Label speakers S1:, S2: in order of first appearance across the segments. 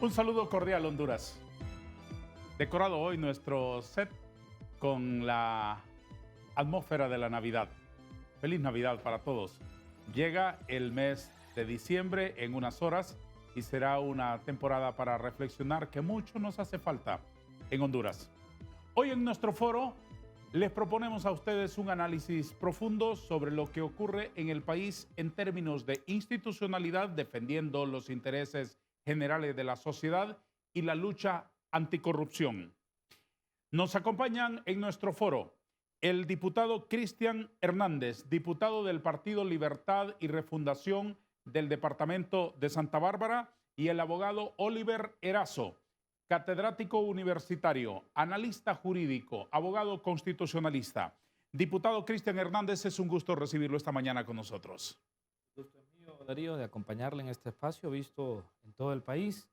S1: Un saludo cordial, Honduras. Decorado hoy nuestro set con la atmósfera de la Navidad. Feliz Navidad para todos. Llega el mes de diciembre en unas horas y será una temporada para reflexionar que mucho nos hace falta en Honduras. Hoy en nuestro foro les proponemos a ustedes un análisis profundo sobre lo que ocurre en el país en términos de institucionalidad, defendiendo los intereses generales de la sociedad y la lucha anticorrupción. Nos acompañan en nuestro foro el diputado Cristian Hernández, diputado del Partido Libertad y Refundación del Departamento de Santa Bárbara, y el abogado Oliver Erazo, catedrático universitario, analista jurídico, abogado constitucionalista. Diputado Cristian Hernández, es un gusto recibirlo esta mañana con nosotros.
S2: Gusto es mío, Darío, de acompañarle en este espacio visto en todo el país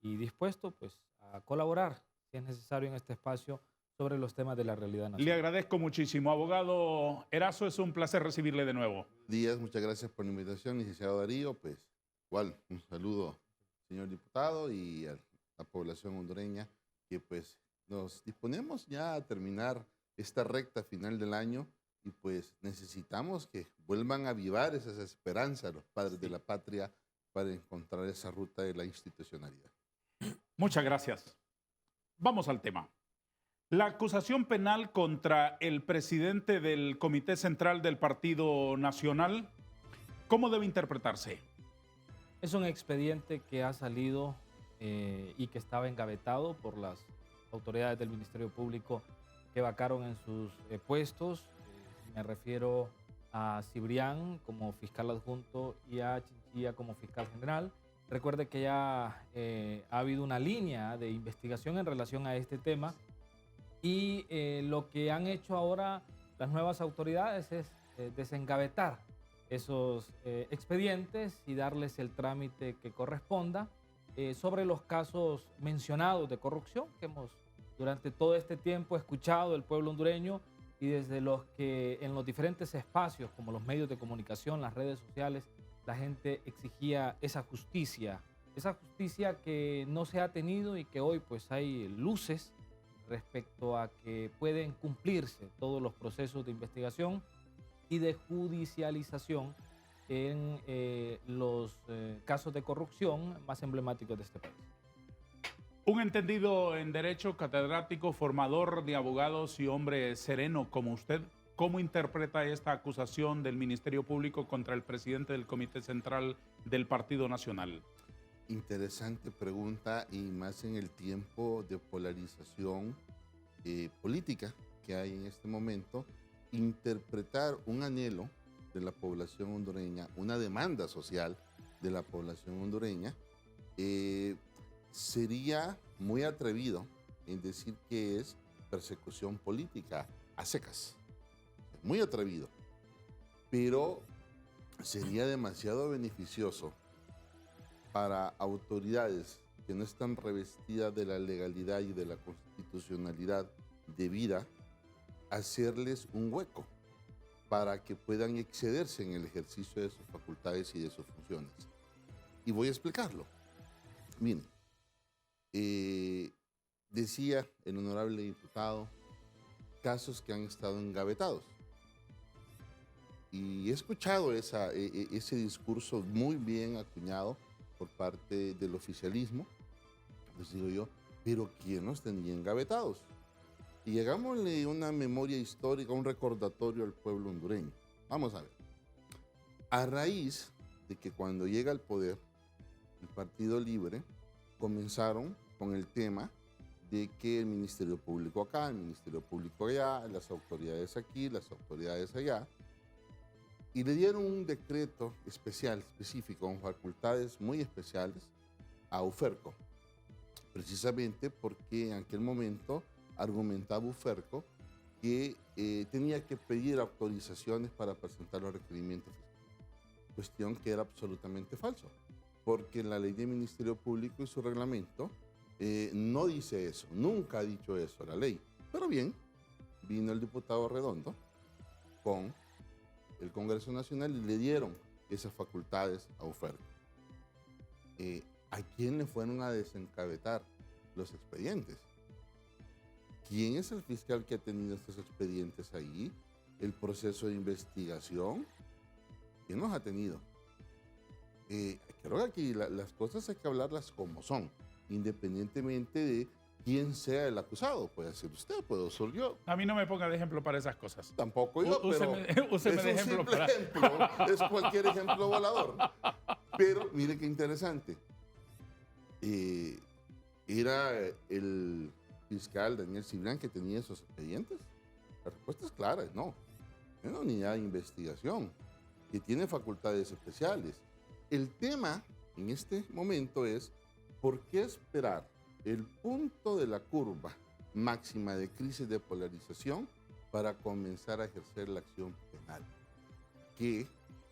S2: y dispuesto pues a colaborar, si es necesario, en este espacio sobre los temas de la realidad nacional.
S1: Le agradezco muchísimo. Abogado Erazo, es un placer recibirle de nuevo.
S3: Días, muchas gracias por la invitación, licenciado Darío. Pues igual, un saludo, señor diputado, y a la población hondureña, que pues nos disponemos ya a terminar esta recta final del año y pues necesitamos que vuelvan a avivar esas esperanzas los padres de la patria para encontrar esa ruta de la institucionalidad.
S1: Muchas gracias. Vamos al tema. La acusación penal contra el presidente del Comité Central del Partido Nacional, ¿cómo debe interpretarse?
S2: Es un expediente que ha salido y que estaba engavetado por las autoridades del Ministerio Público que vacaron en sus puestos. Me refiero a Cibrián como fiscal adjunto y a Chinchilla como fiscal general. Recuerde que ya ha habido una línea de investigación en relación a este tema y lo que han hecho ahora las nuevas autoridades es desengavetar esos expedientes y darles el trámite que corresponda sobre los casos mencionados de corrupción que hemos durante todo este tiempo escuchado del pueblo hondureño y desde los que en los diferentes espacios como los medios de comunicación, las redes sociales, la gente exigía esa justicia que no se ha tenido y que hoy pues hay luces respecto a que pueden cumplirse todos los procesos de investigación y de judicialización en los casos de corrupción más emblemáticos de este país.
S1: Un entendido en derecho, catedrático, formador de abogados y hombre sereno como usted, ¿cómo interpreta esta acusación del Ministerio Público contra el presidente del Comité Central del Partido Nacional?
S3: Interesante pregunta, y más en el tiempo de polarización política que hay en este momento. Interpretar un anhelo de la población hondureña, una demanda social de la población hondureña, sería muy atrevido en decir que es persecución política a secas. Muy atrevido. Pero sería demasiado beneficioso para autoridades que no están revestidas de la legalidad y de la constitucionalidad debida, hacerles un hueco para que puedan excederse en el ejercicio de sus facultades y de sus funciones. Y voy a explicarlo. Miren, decía el honorable diputado, casos que han estado engavetados. Y he escuchado ese discurso muy bien acuñado por parte del oficialismo. Les digo yo, pero ¿quién los tenía engavetados? Y hagámosle una memoria histórica, un recordatorio al pueblo hondureño. Vamos a ver. A raíz de que cuando llega al poder el Partido Libre, comenzaron con el tema de que el Ministerio Público acá, el Ministerio Público allá, las autoridades aquí, las autoridades allá, y le dieron un decreto especial, específico, con facultades muy especiales a UFERCO, precisamente porque en aquel momento argumentaba UFERCO que tenía que pedir autorizaciones para presentar los requerimientos fiscales, cuestión que era absolutamente falso, porque la ley del Ministerio Público y su reglamento no dice eso, nunca ha dicho eso la ley. Pero bien, vino el diputado Redondo con el Congreso Nacional y le dieron esas facultades a UFERCO. ¿A quién le fueron a desencabetar los expedientes? ¿Quién es el fiscal que ha tenido estos expedientes ahí? ¿El proceso de investigación? ¿Quién los ha tenido? Creo que aquí las cosas hay que hablarlas como son, independientemente de quién sea el acusado. Puede ser usted, puedo ser yo.
S1: A mí no me ponga de ejemplo para esas cosas.
S3: Tampoco yo,
S1: Úseme
S3: pero
S1: de
S3: es un
S1: ejemplo
S3: simple
S1: para...
S3: ejemplo, es cualquier ejemplo volador. Pero mire qué interesante. ¿Era el fiscal Daniel Cibrián que tenía esos expedientes? La respuesta es clara, es no. Es una unidad de investigación que tiene facultades especiales. El tema en este momento es ¿por qué esperar el punto de la curva máxima de crisis de polarización para comenzar a ejercer la acción penal? Que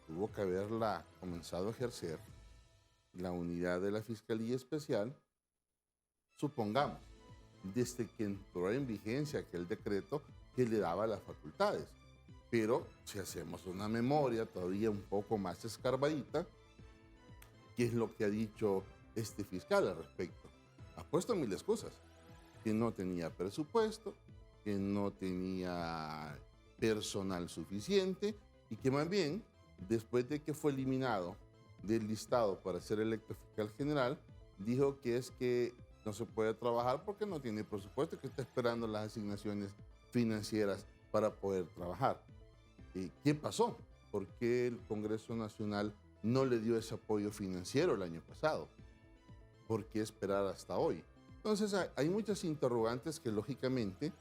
S3: tuvo que haberla comenzado a ejercer la unidad de la Fiscalía Especial, supongamos, desde que entró en vigencia aquel decreto que le daba las facultades. Pero si hacemos una memoria todavía un poco más escarbadita, ¿qué es lo que ha dicho este fiscal al respecto? Ha puesto mil excusas, que no tenía presupuesto, que no tenía personal suficiente y que más bien, después de que fue eliminado del listado para ser electo fiscal general, dijo que es que no se puede trabajar porque no tiene presupuesto, que está esperando las asignaciones financieras para poder trabajar. ¿Qué pasó? ¿Por qué el Congreso Nacional no le dio ese apoyo financiero el año pasado? ¿Por qué esperar hasta hoy? Entonces hay muchas interrogantes que lógicamente,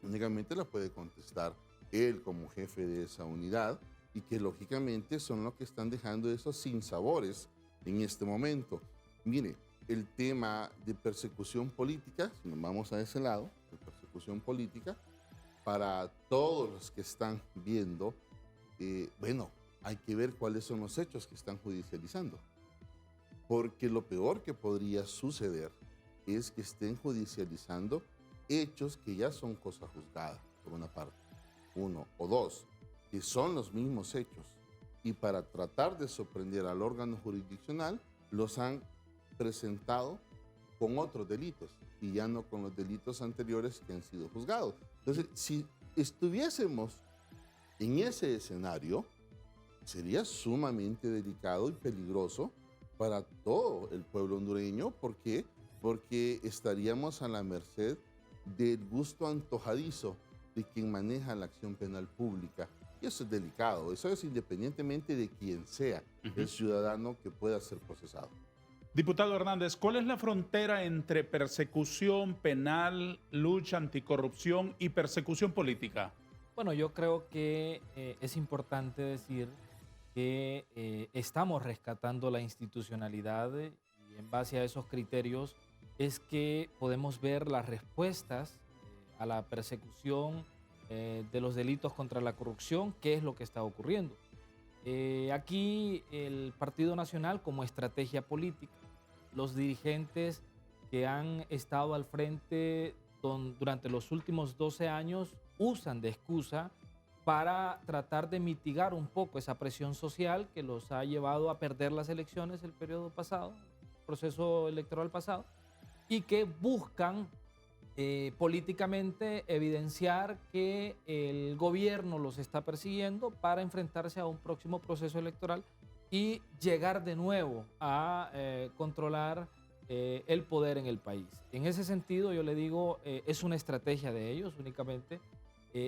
S3: únicamente las puede contestar él como jefe de esa unidad y que lógicamente son los que están dejando esos sinsabores en este momento. Mire, el tema de persecución política, si nos vamos a ese lado, de persecución política, para todos los que están viendo, bueno, hay que ver cuáles son los hechos que están judicializando. Porque lo peor que podría suceder es que estén judicializando hechos que ya son cosa juzgada, por una parte. Uno, o dos, que son los mismos hechos. Y para tratar de sorprender al órgano jurisdiccional, los han presentado con otros delitos y ya no con los delitos anteriores que han sido juzgados. Entonces, si estuviésemos en ese escenario, sería sumamente delicado y peligroso para todo el pueblo hondureño. ¿Por qué? Porque estaríamos a la merced del gusto antojadizo de quien maneja la acción penal pública. Y eso es delicado, eso es independientemente de quién sea el ciudadano que pueda ser procesado.
S1: Diputado Hernández, ¿cuál es la frontera entre persecución penal, lucha anticorrupción y persecución política?
S2: Bueno, yo creo que es importante decir que estamos rescatando la institucionalidad y en base a esos criterios es que podemos ver las respuestas a la persecución de los delitos contra la corrupción, qué es lo que está ocurriendo. Aquí el Partido Nacional como estrategia política, los dirigentes que han estado al frente durante los últimos 12 años usan de excusa para tratar de mitigar un poco esa presión social que los ha llevado a perder las elecciones el periodo pasado, el proceso electoral pasado, y que buscan políticamente evidenciar que el gobierno los está persiguiendo para enfrentarse a un próximo proceso electoral y llegar de nuevo a controlar el poder en el país. En ese sentido, yo le digo, es una estrategia de ellos únicamente.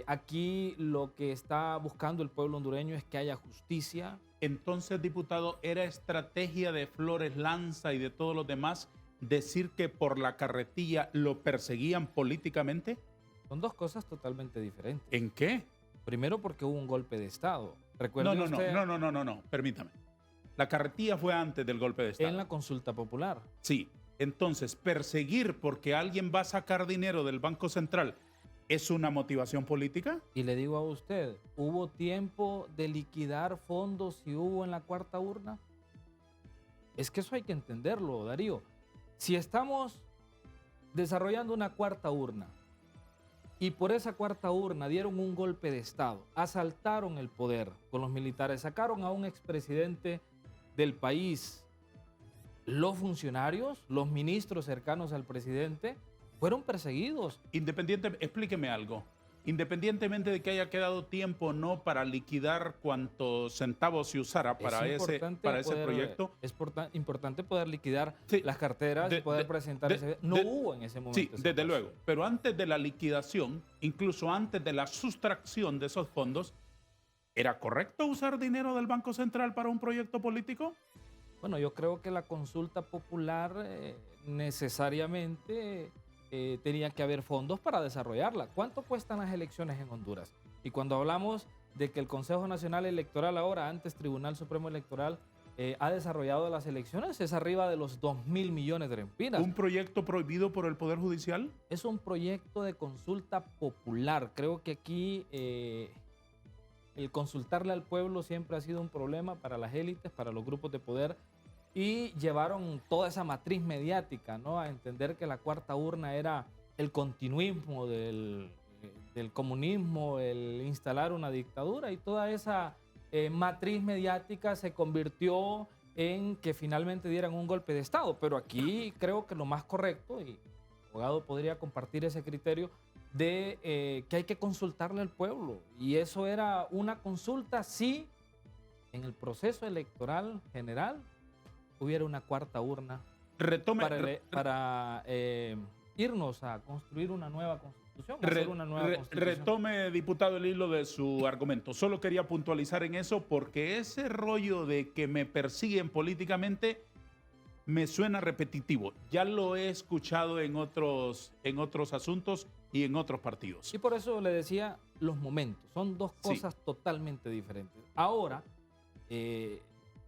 S2: Aquí lo que está buscando el pueblo hondureño es que haya justicia.
S1: Entonces, diputado, ¿era estrategia de Flores Lanza y de todos los demás decir que por la carretilla lo perseguían políticamente?
S2: Son dos cosas totalmente diferentes.
S1: ¿En qué?
S2: Primero porque hubo un golpe de Estado. ¿Recuerda usted?
S1: No, permítame. La carretilla fue antes del golpe de Estado.
S2: En la consulta popular.
S1: Sí. Entonces, perseguir porque alguien va a sacar dinero del Banco Central ¿es una motivación política?
S2: Y le digo a usted, ¿hubo tiempo de liquidar fondos si hubo en la cuarta urna? Es que eso hay que entenderlo, Darío. Si estamos desarrollando una cuarta urna y por esa cuarta urna dieron un golpe de Estado, asaltaron el poder con los militares, sacaron a un expresidente del país, los funcionarios, los ministros cercanos al presidente, fueron perseguidos.
S1: Explíqueme algo. Independientemente de que haya quedado tiempo o no para liquidar cuantos centavos se usara para ese proyecto.
S2: Es importante poder liquidar
S1: Sí,
S2: las carteras y poder presentar no hubo en ese momento.
S1: Sí, desde luego. Pero antes de la liquidación, incluso antes de la sustracción de esos fondos, ¿era correcto usar dinero del Banco Central para un proyecto político?
S2: Bueno, yo creo que la consulta popular necesariamente tenía que haber fondos para desarrollarla. ¿Cuánto cuestan las elecciones en Honduras? Y cuando hablamos de que el Consejo Nacional Electoral ahora, antes Tribunal Supremo Electoral, ha desarrollado las elecciones, es arriba de los 2.000 millones de lempiras.
S1: ¿Un proyecto prohibido por el Poder Judicial?
S2: Es un proyecto de consulta popular. Creo que aquí el consultarle al pueblo siempre ha sido un problema para las élites, para los grupos de poder, y llevaron toda esa matriz mediática, ¿no?, a entender que la cuarta urna era el continuismo del comunismo, el instalar una dictadura, y toda esa matriz mediática se convirtió en que finalmente dieran un golpe de Estado. Pero aquí creo que lo más correcto, y el abogado podría compartir ese criterio, de que hay que consultarle al pueblo. Y eso era una consulta si en el proceso electoral general hubiera una cuarta urna para irnos a construir una nueva constitución, hacer una nueva constitución.
S1: Retome, diputado, el hilo de su argumento. Solo quería puntualizar en eso porque ese rollo de que me persiguen políticamente me suena repetitivo. Ya lo he escuchado en otros asuntos y en otros partidos.
S2: Y por eso le decía los momentos. Son dos cosas totalmente diferentes. Ahora,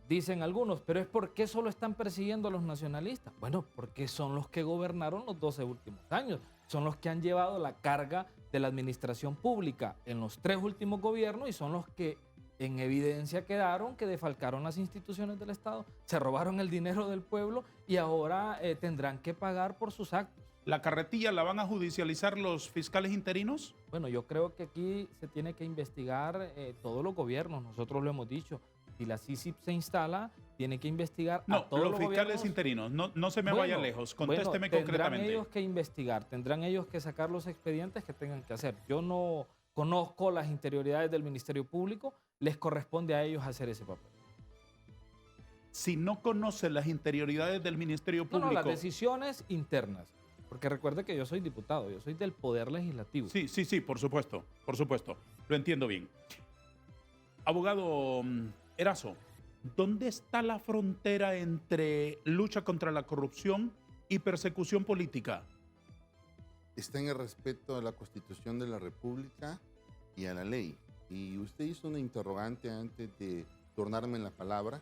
S2: dicen algunos, pero es porque solo están persiguiendo a los nacionalistas. Bueno, porque son los que gobernaron los 12 últimos años. Son los que han llevado la carga de la administración pública en los 3 últimos gobiernos y son los que en evidencia quedaron que defalcaron las instituciones del Estado, se robaron el dinero del pueblo y ahora tendrán que pagar por sus actos.
S1: ¿La carretilla la van a judicializar los fiscales interinos?
S2: Bueno, yo creo que aquí se tiene que investigar todos los gobiernos, nosotros lo hemos dicho. Si la CICIG se instala, tiene que investigar a todos los
S1: fiscales interinos. No se me vaya lejos, contésteme concretamente.
S2: Tendrán ellos que investigar, tendrán ellos que sacar los expedientes que tengan que hacer. Yo no conozco las interioridades del Ministerio Público, les corresponde a ellos hacer ese papel.
S1: Si no conoce las interioridades del Ministerio Público...
S2: No, las decisiones internas. Porque recuerde que yo soy diputado, yo soy del Poder Legislativo.
S1: Sí, por supuesto, lo entiendo bien. Abogado Erazo, ¿dónde está la frontera entre lucha contra la corrupción y persecución política?
S3: Está en el respeto a la Constitución de la República y a la ley. Y usted hizo una interrogante antes de tornarme la palabra,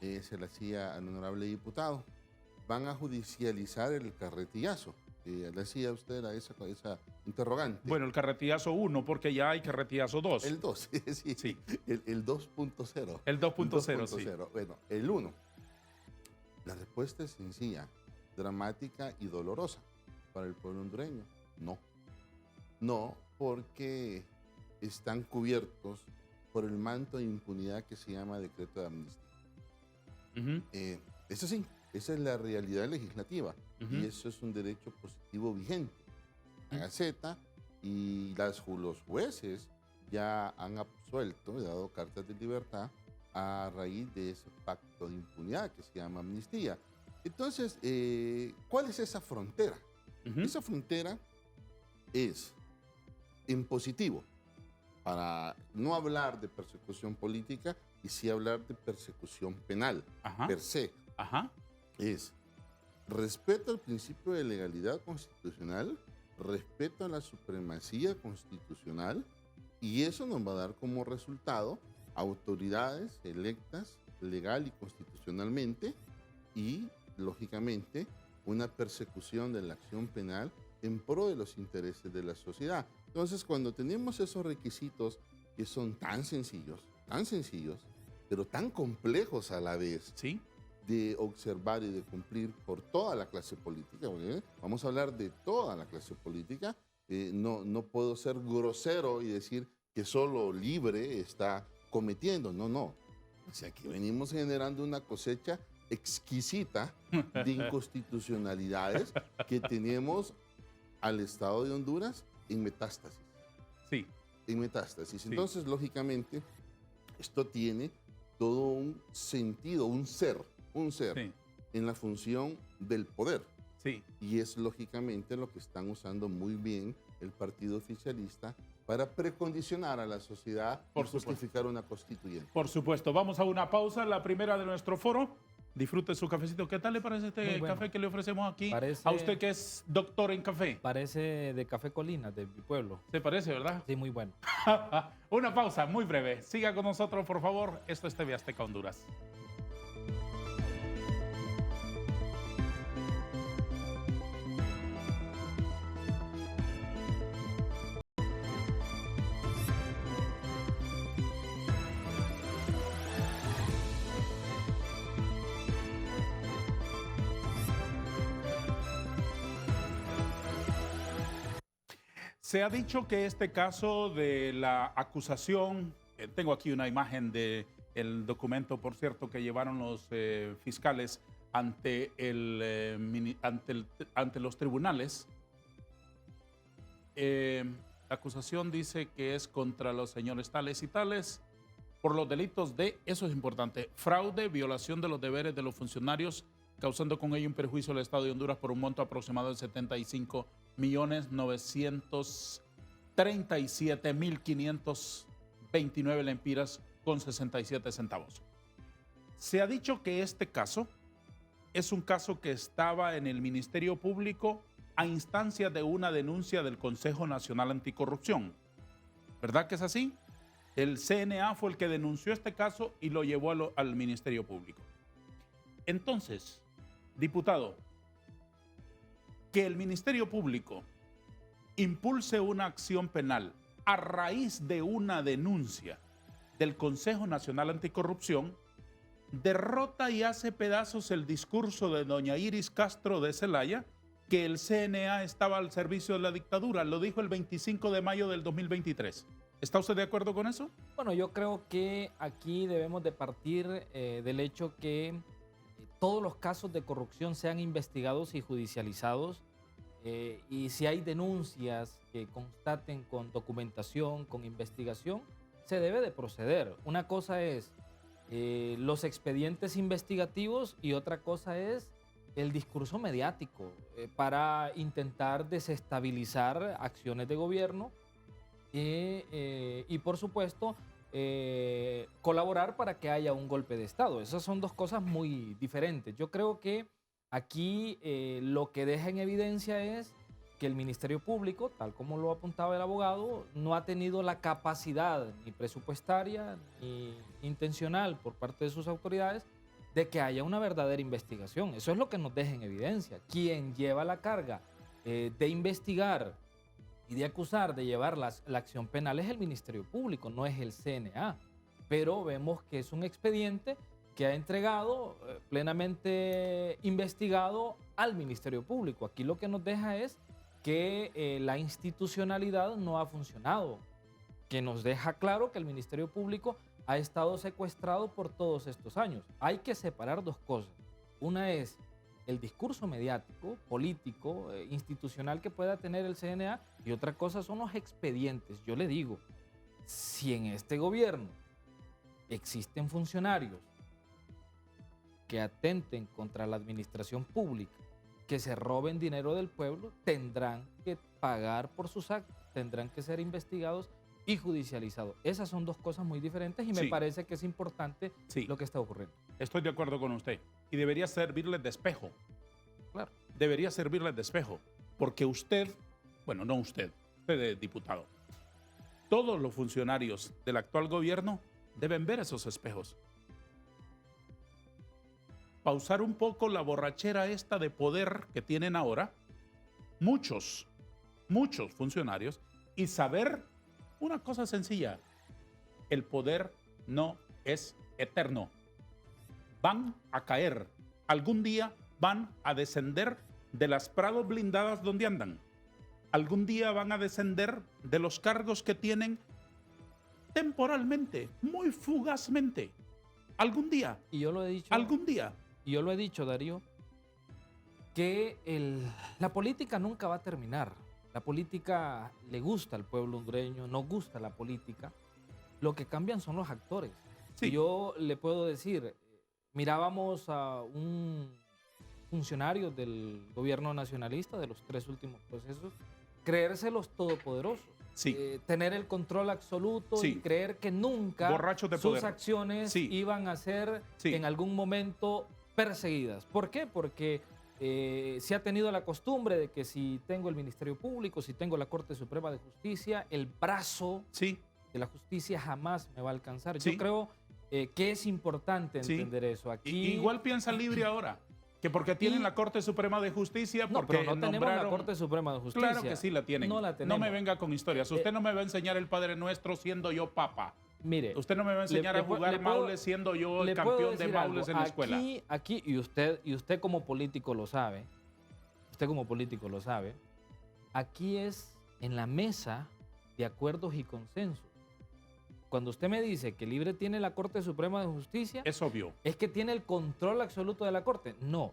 S3: se la hacía al honorable diputado. Van a judicializar el carretillazo. Le hacía usted a esa interrogante.
S1: Bueno, el carretillazo 1, porque ya hay carretillazo 2.
S3: El 2, sí. El 2.0.
S1: El 2.0, sí.
S3: Bueno, el 1. La respuesta es sencilla, dramática y dolorosa para el pueblo hondureño. No, porque están cubiertos por el manto de impunidad que se llama decreto de amnistía. Eso sí, esa es la realidad legislativa y eso es un derecho positivo vigente. La Gaceta y los jueces ya han absuelto, dado cartas de libertad a raíz de ese pacto de impunidad que se llama amnistía. Entonces, ¿cuál es esa frontera? Esa frontera es en positivo, para no hablar de persecución política y sí hablar de persecución penal, per se. Es respeto al principio de legalidad constitucional, respeto a la supremacía constitucional, y eso nos va a dar como resultado autoridades electas legal y constitucionalmente y, lógicamente, una persecución de la acción penal en pro de los intereses de la sociedad. Entonces, cuando tenemos esos requisitos que son tan sencillos, pero tan complejos a la vez,
S1: ¿sí?,
S3: de observar y de cumplir por toda la clase política, vamos a hablar de toda la clase política, no puedo ser grosero y decir que solo Libre está cometiendo, no. O sea, aquí venimos generando una cosecha exquisita de inconstitucionalidades que tenemos al Estado de Honduras en metástasis.
S1: Sí.
S3: En metástasis.
S1: Sí.
S3: Entonces, lógicamente, esto tiene todo un sentido, un ser
S1: Sí.
S3: en la función del poder.
S1: Sí.
S3: Y es lógicamente lo que están usando muy bien el partido oficialista para precondicionar a la sociedad
S1: Por
S3: y
S1: supuesto.
S3: justificar una constituyente.
S1: Por supuesto. Vamos a una pausa, la primera de nuestro foro. Disfrute su cafecito. ¿Qué tal le parece este
S2: Muy bueno.
S1: café que le ofrecemos aquí?
S2: Parece-
S1: A usted que es doctor en café.
S2: Parece de Café Colina, de mi pueblo.
S1: ¿Se parece, verdad?
S2: Sí, muy bueno.
S1: Una pausa muy breve. Siga con nosotros, por favor. Esto es TV Azteca Honduras. Se ha dicho que este caso de la acusación, tengo aquí una imagen del documento, por cierto, que llevaron los fiscales ante, ante los tribunales. La acusación dice que es contra los señores tales y tales por los delitos de, eso es importante, fraude, violación de los deberes de los funcionarios, causando con ello un perjuicio al Estado de Honduras por un monto aproximado de 75.937.529 lempiras con 67 centavos. Se ha dicho que este caso es un caso que estaba en el Ministerio Público a instancia de una denuncia del Consejo Nacional Anticorrupción. ¿Verdad que es así? El CNA fue el que denunció este caso y lo llevó al Ministerio Público. Entonces, diputado, que el Ministerio Público impulse una acción penal a raíz de una denuncia del Consejo Nacional Anticorrupción derrota y hace pedazos el discurso de doña Iris Castro de Zelaya, que el CNA estaba al servicio de la dictadura. Lo dijo el 25 de mayo del 2023. ¿Está usted de acuerdo con eso?
S2: Bueno, yo creo que aquí debemos de partir del hecho que todos los casos de corrupción sean investigados y judicializados y si hay denuncias que constaten con documentación, con investigación, se debe de proceder. Una cosa es los expedientes investigativos y otra cosa es el discurso mediático para intentar desestabilizar acciones de gobierno y por supuesto colaborar para que haya un golpe de Estado. Esas son dos cosas muy diferentes. Yo creo que aquí lo que deja en evidencia es que el Ministerio Público, tal como lo apuntaba el abogado, no ha tenido la capacidad ni presupuestaria ni intencional por parte de sus autoridades de que haya una verdadera investigación. Eso es lo que nos deja en evidencia. Quien lleva la carga de investigar y de acusar, de llevar la acción penal es el Ministerio Público, no es el CNA. Pero vemos que es un expediente que ha entregado plenamente investigado al Ministerio Público. Aquí lo que nos deja es que la institucionalidad no ha funcionado, que nos deja claro que el Ministerio Público ha estado secuestrado por todos estos años. Hay que separar dos cosas. Una es el discurso mediático, político, institucional que pueda tener el CNA y otra cosa son los expedientes. Yo le digo, si en este gobierno existen funcionarios que atenten contra la administración pública, que se roben dinero del pueblo, tendrán que pagar por sus actos, tendrán que ser investigados y judicializados. Esas son dos cosas muy diferentes y me parece que es importante lo que está ocurriendo.
S1: Estoy de acuerdo con usted. Y debería servirles de espejo.
S2: Claro.
S1: Debería servirles de espejo. Porque usted, bueno, no usted es diputado. Todos los funcionarios del actual gobierno deben ver esos espejos. Pausar un poco la borrachera esta de poder que tienen ahora muchos funcionarios y saber una cosa sencilla: el poder no es eterno. Van a caer. Algún día van a descender de las prados blindadas donde andan. Algún día van a descender de los cargos que tienen temporalmente, muy fugazmente. Algún día.
S2: Y yo lo he dicho.
S1: Algún día.
S2: y yo lo he dicho, Darío, que la política nunca va a terminar. La política le gusta al pueblo hondureño, nos gusta la política. Lo que cambian son los actores.
S1: Sí.
S2: Yo le puedo decir, mirábamos a un funcionario del gobierno nacionalista de los 3 últimos procesos, creérselos todopoderosos.
S1: Sí.
S2: Tener el control absoluto
S1: Sí.
S2: y creer que nunca
S1: Borrachos de
S2: sus
S1: poder.
S2: acciones
S1: Sí.
S2: iban a ser
S1: Sí.
S2: en algún momento perseguidas. ¿Por qué? Porque se ha tenido la costumbre de que si tengo el Ministerio Público, si tengo la Corte Suprema de Justicia, el brazo
S1: Sí.
S2: de la justicia jamás me va a alcanzar.
S1: Sí.
S2: Yo creo que es importante
S1: Sí.
S2: entender eso. Aquí
S1: Igual piensa Libre ahora, que porque tienen la Corte Suprema de Justicia,
S2: no,
S1: porque
S2: pero no tenemos la
S1: nombraron...
S2: Corte Suprema de Justicia.
S1: Claro que sí la tienen.
S2: No la tenemos.
S1: No me venga con historias. Usted no me va a enseñar el Padre Nuestro siendo yo papa.
S2: Mire,
S1: Usted no me va a enseñar a jugar Maules siendo yo el
S2: le puedo
S1: campeón de
S2: decir
S1: Maules
S2: algo.
S1: en la escuela.
S2: Aquí, y usted como político lo sabe, aquí es en la mesa de acuerdos y consensos. Cuando usted me dice que Libre tiene la Corte Suprema de Justicia,
S1: Es obvio.
S2: es que tiene el control absoluto de la Corte. No.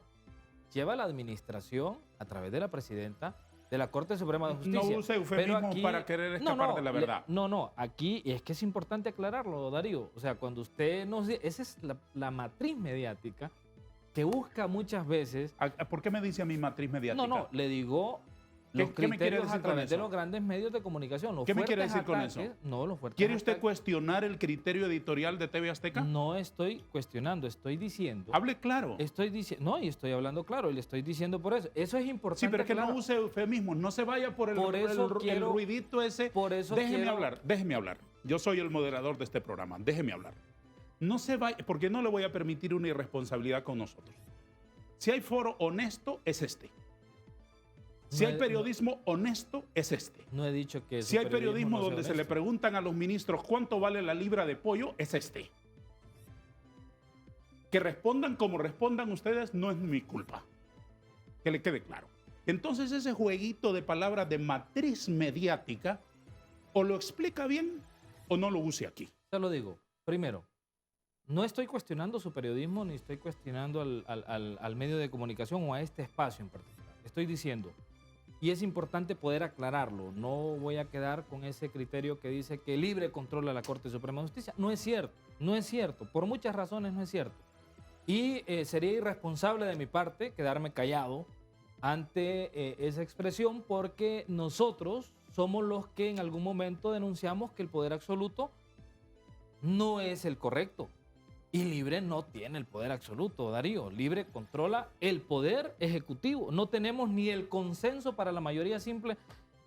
S2: Lleva la administración, a través de la presidenta, de la Corte Suprema de Justicia.
S1: No use eufemismo para querer escapar de la verdad.
S2: No, aquí, y es que es importante aclararlo, Darío. O sea, cuando usted nos dice, esa es la matriz mediática que busca muchas veces.
S1: ¿Por qué me dice a mi matriz mediática?
S2: No, le digo los
S1: ¿Qué me quiere
S2: criterios
S1: decir
S2: a
S1: con
S2: través de
S1: eso?
S2: los grandes medios de comunicación. Los
S1: ¿Qué me quiere
S2: fuertes
S1: decir con
S2: ataques-
S1: eso?
S2: No, los fuertes
S1: ¿Quiere usted
S2: ataques-
S1: cuestionar el criterio editorial de TV Azteca?
S2: No estoy cuestionando, estoy diciendo.
S1: Hable claro.
S2: Estoy diciendo, no, y estoy hablando claro, y le estoy diciendo por eso. Eso es importante.
S1: Sí, pero es que no
S2: aclarar.
S1: use eufemismos. No se vaya por
S2: Por eso
S1: el
S2: quiero-
S1: ruidito ese.
S2: por eso
S1: Déjeme
S2: quiero-
S1: hablar, déjeme hablar. Yo soy el moderador de este programa. Déjeme hablar. No se vaya, porque no le voy a permitir una irresponsabilidad con nosotros. Si hay foro honesto, es este. Si
S2: No
S1: hay
S2: he-
S1: periodismo honesto, es este.
S2: No he dicho que.
S1: Si
S2: su
S1: hay periodismo
S2: no sea
S1: donde se le
S2: honesto.
S1: preguntan a los ministros cuánto vale la libra de pollo, es este. Que respondan como respondan ustedes no es mi culpa. Que le quede claro. Entonces ese jueguito de palabras de matriz mediática o lo explica bien o no lo use aquí.
S2: Te lo digo. Primero, no estoy cuestionando su periodismo ni estoy cuestionando al medio de comunicación o a este espacio en particular. Estoy diciendo, y es importante poder aclararlo, no voy a quedar con ese criterio que dice que Libre controla la Corte Suprema de Justicia. No es cierto, no es cierto. Por muchas razones no es cierto. Y sería irresponsable de mi parte quedarme callado ante esa expresión porque nosotros somos los que en algún momento denunciamos que el poder absoluto no es el correcto. Y Libre no tiene el poder absoluto, Darío. Libre controla el poder ejecutivo. No tenemos ni el consenso para la mayoría simple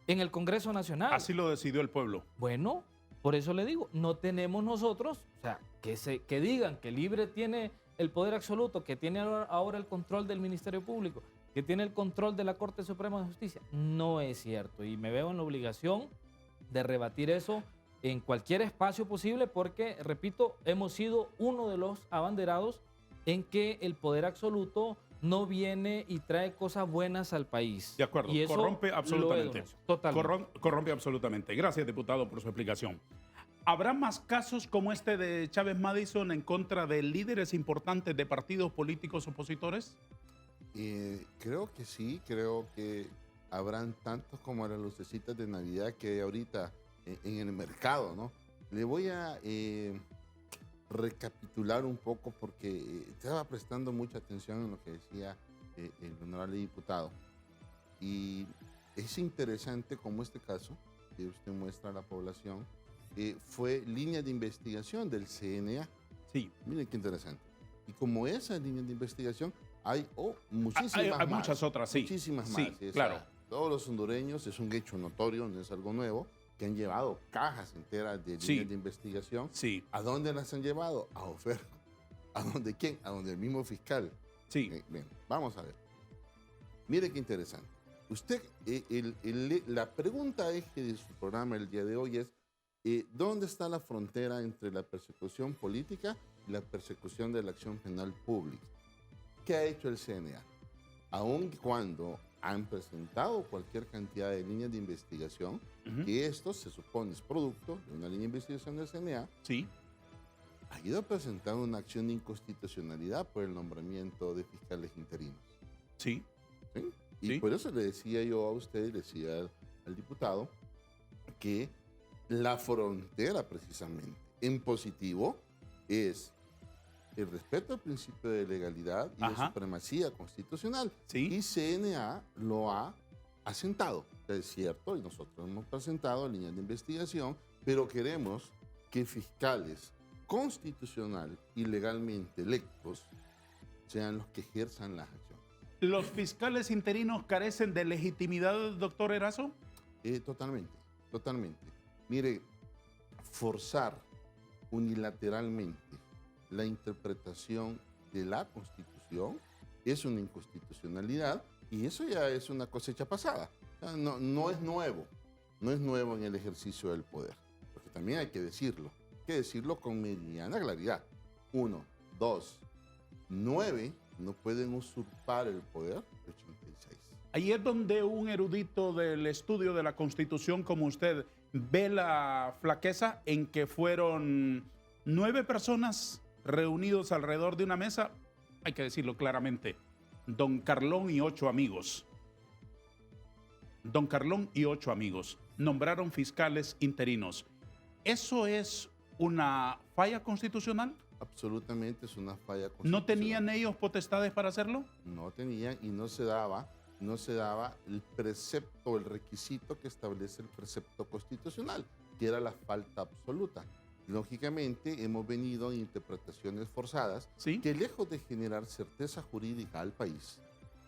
S2: en el Congreso Nacional.
S1: Así lo decidió el pueblo.
S2: Bueno, por eso le digo, no tenemos nosotros, o sea, que digan que Libre tiene el poder absoluto, que tiene ahora el control del Ministerio Público, que tiene el control de la Corte Suprema de Justicia. No es cierto. Y me veo en la obligación de rebatir eso en cualquier espacio posible porque, repito, hemos sido uno de los abanderados en que el poder absoluto no viene y trae cosas buenas al país.
S1: De acuerdo,
S2: Y eso
S1: corrompe
S2: lo he
S1: absolutamente.
S2: denunciado. Totalmente.
S1: Corrompe absolutamente. Gracias, diputado, por su explicación. ¿Habrá más casos como este de Chávez Madison en contra de líderes importantes de partidos políticos opositores?
S3: Creo que sí, creo que habrán tantos como las lucecitas de Navidad que hay ahorita en el mercado, ¿no? Le voy a recapitular un poco porque estaba prestando mucha atención en lo que decía el honorable diputado. Y es interesante como este caso que usted muestra a la población fue línea de investigación del CNA.
S1: Sí.
S3: Miren qué interesante. Y como esa línea de investigación, hay muchísimas
S1: Hay
S3: más.
S1: muchas otras, sí.
S3: Muchísimas
S1: Sí,
S3: más. O
S1: claro.
S3: sea, todos los hondureños, es un hecho notorio, no es algo nuevo, que han llevado cajas enteras de
S1: Sí.
S3: líneas de investigación.
S1: Sí,
S3: ¿A dónde las han llevado? A oferta. ¿A dónde quién? A donde el mismo fiscal.
S1: sí.
S3: Bien, vamos a ver. Mire qué interesante. Usted, la pregunta eje de su programa el día de hoy es, ¿dónde está la frontera entre la persecución política y la persecución de la acción penal pública? ¿Qué ha hecho el CNA? Aun cuando han presentado cualquier cantidad de líneas de investigación,
S1: Ujú.
S3: que esto se supone es producto de una línea de investigación del CNA,
S1: Sí.
S3: ha ido a presentar una acción de inconstitucionalidad por el nombramiento de fiscales interinos.
S1: Sí.
S3: ¿Sí? Y
S1: Sí.
S3: por eso le decía yo a usted, le decía al diputado, que la frontera precisamente en positivo es el respeto al principio de legalidad y de
S1: Ajá.
S3: supremacía constitucional.
S1: Sí.
S3: Y CNA lo ha asentado. Es cierto, y nosotros hemos presentado líneas de investigación, pero queremos que fiscales constitucional y legalmente electos sean los que ejerzan las acciones.
S1: ¿Los fiscales interinos carecen de legitimidad, doctor Erazo?
S3: Totalmente, totalmente. Mire, forzar unilateralmente la interpretación de la Constitución es una inconstitucionalidad y eso ya es una cosecha pasada. No es nuevo, no es nuevo en el ejercicio del poder, porque también hay que decirlo con mediana claridad. 1, 2, 9 no pueden usurpar el poder de 86.
S1: Ahí es donde un erudito del estudio de la Constitución como usted ve la flaqueza en que fueron 9 personas reunidos alrededor de una mesa, hay que decirlo claramente, don Carlón y 8 amigos. Don Carlón y 8 amigos nombraron fiscales interinos. ¿Eso es una falla constitucional?
S3: Absolutamente es una falla constitucional.
S1: ¿No tenían ellos potestades para hacerlo?
S3: No tenían y no se daba el precepto, el requisito que establece el precepto constitucional, que era la falta absoluta. Lógicamente, hemos venido en interpretaciones forzadas
S1: Sí.
S3: que lejos de generar certeza jurídica al país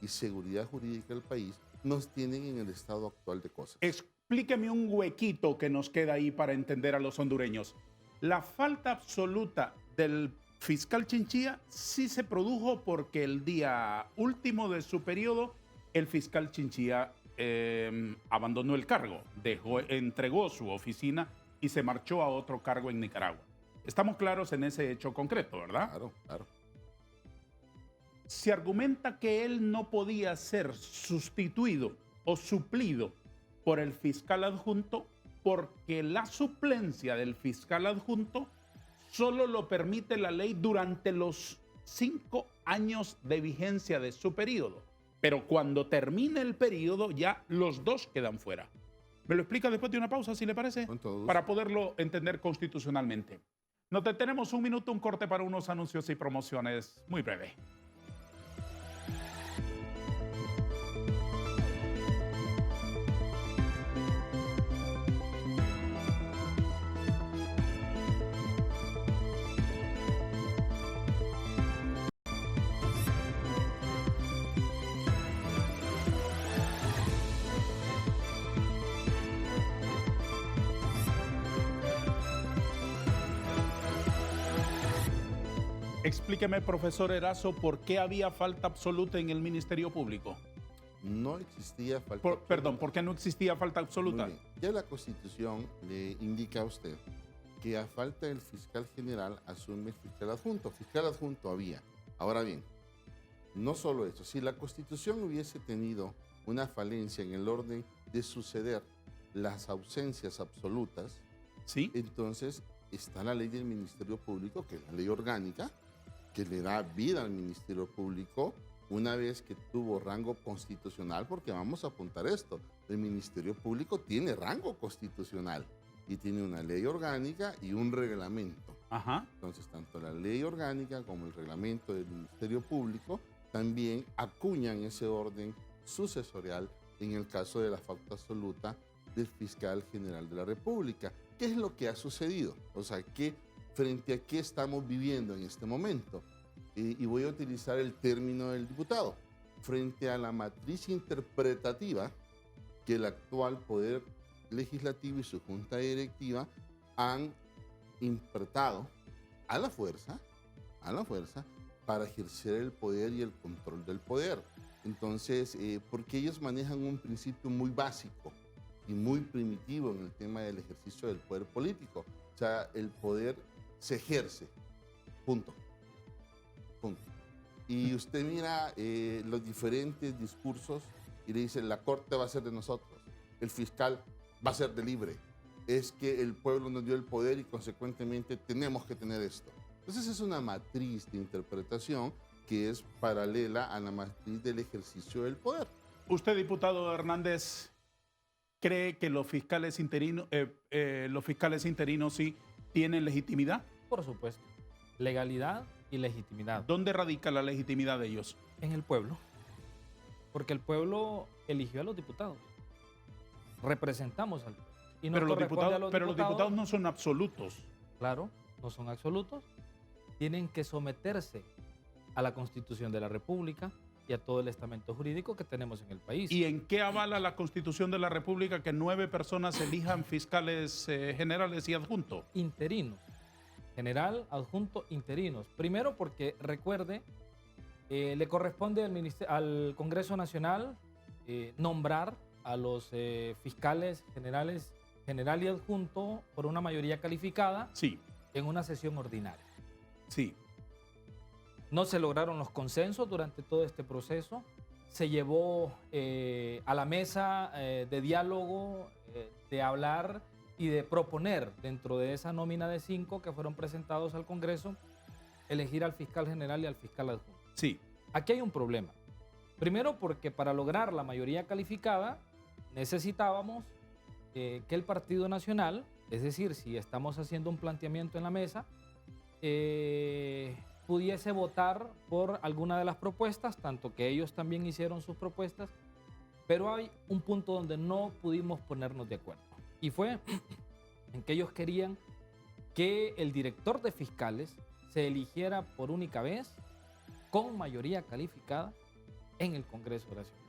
S3: y seguridad jurídica al país, nos tienen en el estado actual de cosas.
S1: Explíqueme un huequito que nos queda ahí para entender a los hondureños. La falta absoluta del fiscal Chinchilla sí se produjo porque el día último de su periodo, el fiscal Chinchilla abandonó el cargo, entregó su oficina y se marchó a otro cargo en Nicaragua. Estamos claros en ese hecho concreto, ¿verdad?
S3: Claro, claro.
S1: Se argumenta que él no podía ser sustituido o suplido por el fiscal adjunto porque la suplencia del fiscal adjunto solo lo permite la ley durante los 5 años de vigencia de su periodo. Pero cuando termine el periodo ya los dos quedan fuera. ¿Me lo explica después de una pausa, si le parece?
S3: Con todo gusto.
S1: Para poderlo entender constitucionalmente. Nos detenemos un minuto, un corte para unos anuncios y promociones muy breve. Explíqueme, profesor Erazo, ¿por qué había falta absoluta en el Ministerio Público?
S3: No existía falta absoluta.
S1: Perdón, ¿por qué no existía falta absoluta?
S3: Muy bien. Ya la Constitución le indica a usted que a falta del fiscal general asume el fiscal adjunto. Fiscal adjunto había. Ahora bien, no solo eso, si la Constitución hubiese tenido una falencia en el orden de suceder las ausencias absolutas,
S1: Sí.
S3: entonces está la ley del Ministerio Público, que es la ley orgánica, que le da vida al Ministerio Público una vez que tuvo rango constitucional, porque vamos a apuntar esto, el Ministerio Público tiene rango constitucional y tiene una ley orgánica y un reglamento.
S1: Ajá.
S3: Entonces, tanto la ley orgánica como el reglamento del Ministerio Público también acuñan ese orden sucesorial en el caso de la falta absoluta del fiscal general de la República. ¿Qué es lo que ha sucedido? O sea, frente a qué estamos viviendo en este momento. Y voy a utilizar el término del diputado. Frente a la matriz interpretativa que el actual Poder Legislativo y su Junta Directiva han interpretado a la fuerza, para ejercer el poder y el control del poder. Entonces, porque ellos manejan un principio muy básico y muy primitivo en el tema del ejercicio del poder político. O sea, el poder se ejerce, punto. Y usted mira los diferentes discursos y le dice, la corte va a ser de nosotros, el fiscal va a ser de libre, es que el pueblo nos dio el poder y consecuentemente tenemos que tener esto. Entonces es una matriz de interpretación que es paralela a la matriz del ejercicio del poder.
S1: Usted, diputado Hernández, ¿cree que los fiscales interinos sí tienen legitimidad?
S2: Por supuesto. Legalidad y legitimidad.
S1: ¿Dónde radica la legitimidad de ellos?
S2: En el pueblo. Porque el pueblo eligió a los diputados. Representamos al pueblo. Y nos
S1: Pero los
S2: corresponde a
S1: diputados no son absolutos.
S2: Claro, no son absolutos. Tienen que someterse a la Constitución de la República y a todo el estamento jurídico que tenemos en el país.
S1: ¿Y en qué avala la Constitución de la República que 9 personas elijan fiscales generales y adjuntos?
S2: Interinos. General, adjunto, interinos. Primero porque, recuerde, le corresponde al Congreso Nacional nombrar a los fiscales generales, general y adjunto por una mayoría calificada
S1: Sí,
S2: en una sesión ordinaria.
S1: sí.
S2: No se lograron los consensos durante todo este proceso. Se llevó a la mesa de diálogo, de hablar y de proponer dentro de esa nómina de 5 que fueron presentados al Congreso, elegir al fiscal general y al fiscal adjunto.
S1: Sí.
S2: Aquí hay un problema. Primero porque para lograr la mayoría calificada necesitábamos que el Partido Nacional, es decir, si estamos haciendo un planteamiento en la mesa, pudiese votar por alguna de las propuestas, tanto que ellos también hicieron sus propuestas, pero hay un punto donde no pudimos ponernos de acuerdo. Y fue en que ellos querían que el director de fiscales se eligiera por única vez con mayoría calificada en el Congreso Nacional.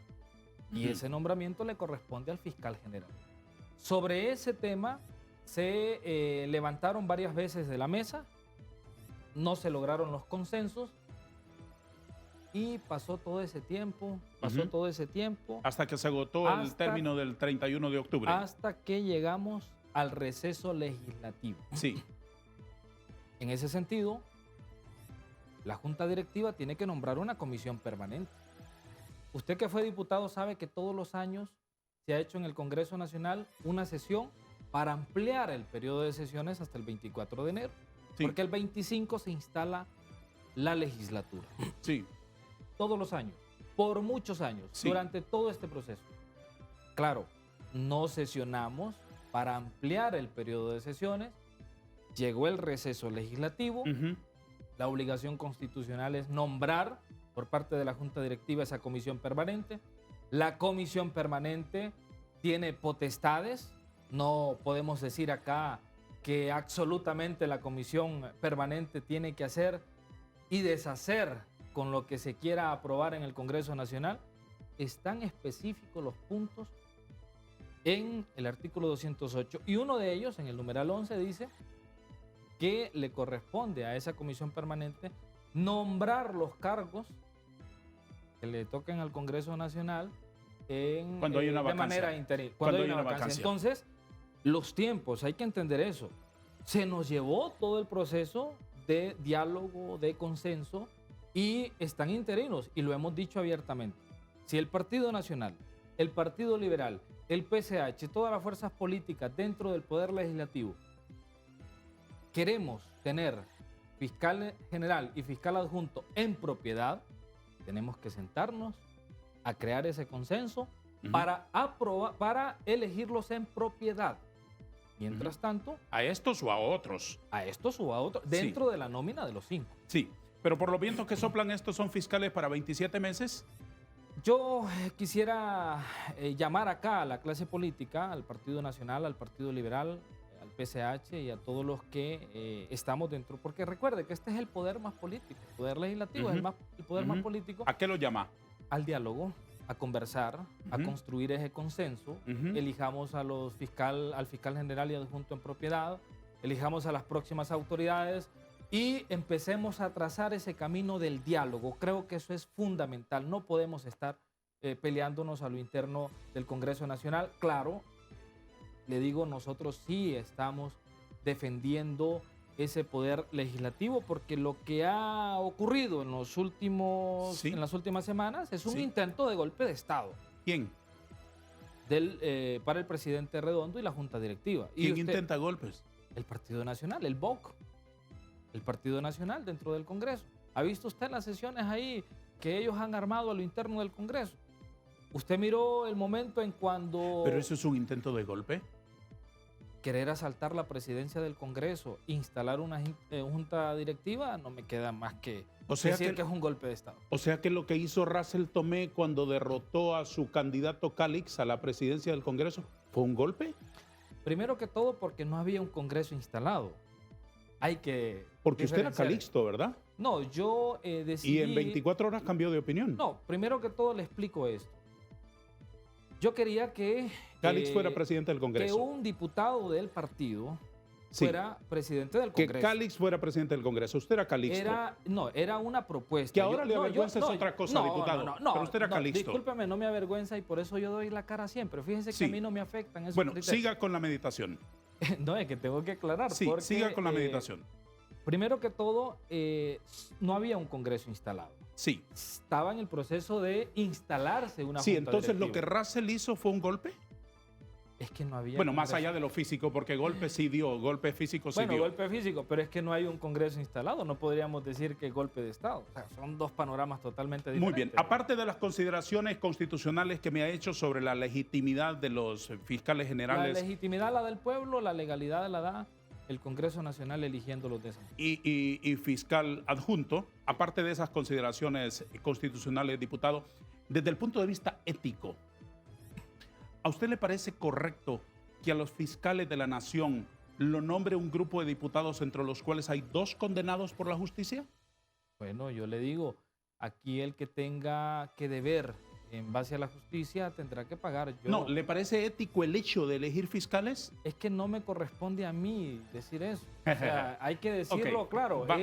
S2: Y ese nombramiento le corresponde al fiscal general. Sobre ese tema se levantaron varias veces de la mesa, no se lograron los consensos y pasó todo ese tiempo,
S1: Hasta que se agotó el término del 31 de octubre.
S2: hasta que llegamos al receso legislativo.
S1: Sí,
S2: En ese sentido, la Junta Directiva tiene que nombrar una comisión permanente. Usted que fue diputado sabe que todos los años se ha hecho en el Congreso Nacional una sesión para ampliar el periodo de sesiones hasta el 24 de enero.
S1: sí,
S2: Porque el 25 se instala la legislatura.
S1: sí.
S2: Todos los años, por muchos años,
S1: Sí.
S2: durante todo este proceso. Claro, no sesionamos para ampliar el periodo de sesiones. Llegó el receso legislativo.
S1: Ujú.
S2: La obligación constitucional es nombrar por parte de la Junta Directiva esa comisión permanente. La comisión permanente tiene potestades. No podemos decir acá que absolutamente la comisión permanente tiene que hacer y deshacer con lo que se quiera aprobar en el Congreso Nacional. Están específicos los puntos en el artículo 208 y uno de ellos, en el numeral 11, dice que le corresponde a esa comisión permanente nombrar los cargos que le toquen al Congreso Nacional
S1: Cuando hay una
S2: de
S1: vacancia.
S2: manera interina.
S1: Cuando hay una vacancia.
S2: Entonces, los tiempos, hay que entender eso. Se nos llevó todo el proceso de diálogo, de consenso, y están interinos, y lo hemos dicho abiertamente. Si el Partido Nacional, el Partido Liberal, el PCH, todas las fuerzas políticas dentro del Poder Legislativo, queremos tener fiscal general y fiscal adjunto en propiedad, tenemos que sentarnos a crear ese consenso para elegirlos en propiedad. Mientras tanto,
S1: ¿A estos o a otros?
S2: a estos o a otros, dentro de la nómina de los 5.
S1: Sí, pero por los vientos que soplan, estos son fiscales para 27 meses.
S2: Yo quisiera llamar acá a la clase política, al Partido Nacional, al Partido Liberal, al PCH y a todos los que estamos dentro, porque recuerde que este es el poder más político, el poder legislativo es el poder más político,
S1: ¿A qué lo llama?
S2: al diálogo, a conversar, a construir ese consenso. Elijamos al fiscal general y adjunto en propiedad, elijamos a las próximas autoridades y empecemos a trazar ese camino del diálogo. Creo que eso es fundamental. No podemos estar peleándonos a lo interno del Congreso Nacional. Claro, le digo, nosotros sí estamos defendiendo ese poder legislativo, porque lo que ha ocurrido en las últimas semanas es un intento de golpe de Estado.
S1: ¿Quién?
S2: Para el presidente Redondo y la Junta Directiva.
S1: ¿Quién intenta golpes?
S2: El Partido Nacional, el BOC. el Partido Nacional dentro del Congreso. ¿Ha visto usted las sesiones ahí que ellos han armado a lo interno del Congreso? ¿Usted miró el momento en cuando
S1: ¿Pero eso es un intento de golpe?
S2: querer asaltar la presidencia del Congreso, instalar una junta directiva? No me queda más que decir que es un golpe de Estado.
S1: O sea que lo que hizo Russell Tomé cuando derrotó a su candidato Calix a la presidencia del Congreso fue un golpe.
S2: Primero que todo porque no había un Congreso instalado. Hay que
S1: Porque usted era
S2: diferenciar.
S1: Calixto, ¿verdad?
S2: No, yo decidí...
S1: Y en 24 horas cambió de opinión.
S2: No, primero que todo le explico esto. Yo quería que...
S1: Calix fuera presidente del
S2: que
S1: Congreso.
S2: un diputado del partido
S1: Sí.
S2: fuera presidente del
S1: Que
S2: Congreso.
S1: Calix fuera presidente del Congreso. Usted era Calixto.
S2: Era una propuesta.
S1: Que ahora le avergüenza es otra cosa, diputado.
S2: No,
S1: Pero usted era Calixto.
S2: Discúlpeme, no me avergüenza y por eso yo doy la cara siempre. Fíjense que
S1: Sí.
S2: a mí no me afectan esos
S1: Bueno,
S2: criterios.
S1: siga con la meditación.
S2: No, es que tengo que aclarar.
S1: Sí,
S2: porque,
S1: siga con la meditación.
S2: Primero que todo, no había un Congreso instalado.
S1: Sí.
S2: Estaba en el proceso de instalarse una
S1: Sí,
S2: junta
S1: entonces lo que
S2: directiva.
S1: Russell hizo fue un golpe.
S2: Es que no había...
S1: Bueno, más
S2: Congreso.
S1: allá de lo físico, porque golpe sí dio, golpe físico sí
S2: Bueno,
S1: dio.
S2: golpe físico, pero es que no hay un Congreso instalado. No podríamos decir que golpe de Estado. O sea, son dos panoramas totalmente diferentes.
S1: Muy bien. Aparte de las consideraciones constitucionales que me ha hecho sobre la legitimidad de los fiscales
S2: La
S1: generales
S2: legitimidad la da el pueblo, la legalidad la da el Congreso Nacional eligiéndolos de esa manera.
S1: y fiscal adjunto, aparte de esas consideraciones constitucionales, diputado, desde el punto de vista ético, ¿a usted le parece correcto que a los fiscales de la nación lo nombre un grupo de diputados entre los cuales hay 2 condenados por la justicia?
S2: Bueno, yo le digo, aquí el que tenga que deber en base a la justicia tendrá que pagar. Yo,
S1: No, ¿le parece ético el hecho de elegir fiscales?
S2: es que no me corresponde a mí decir eso. O sea, hay que decirlo
S1: Ok,
S2: claro.
S1: vamos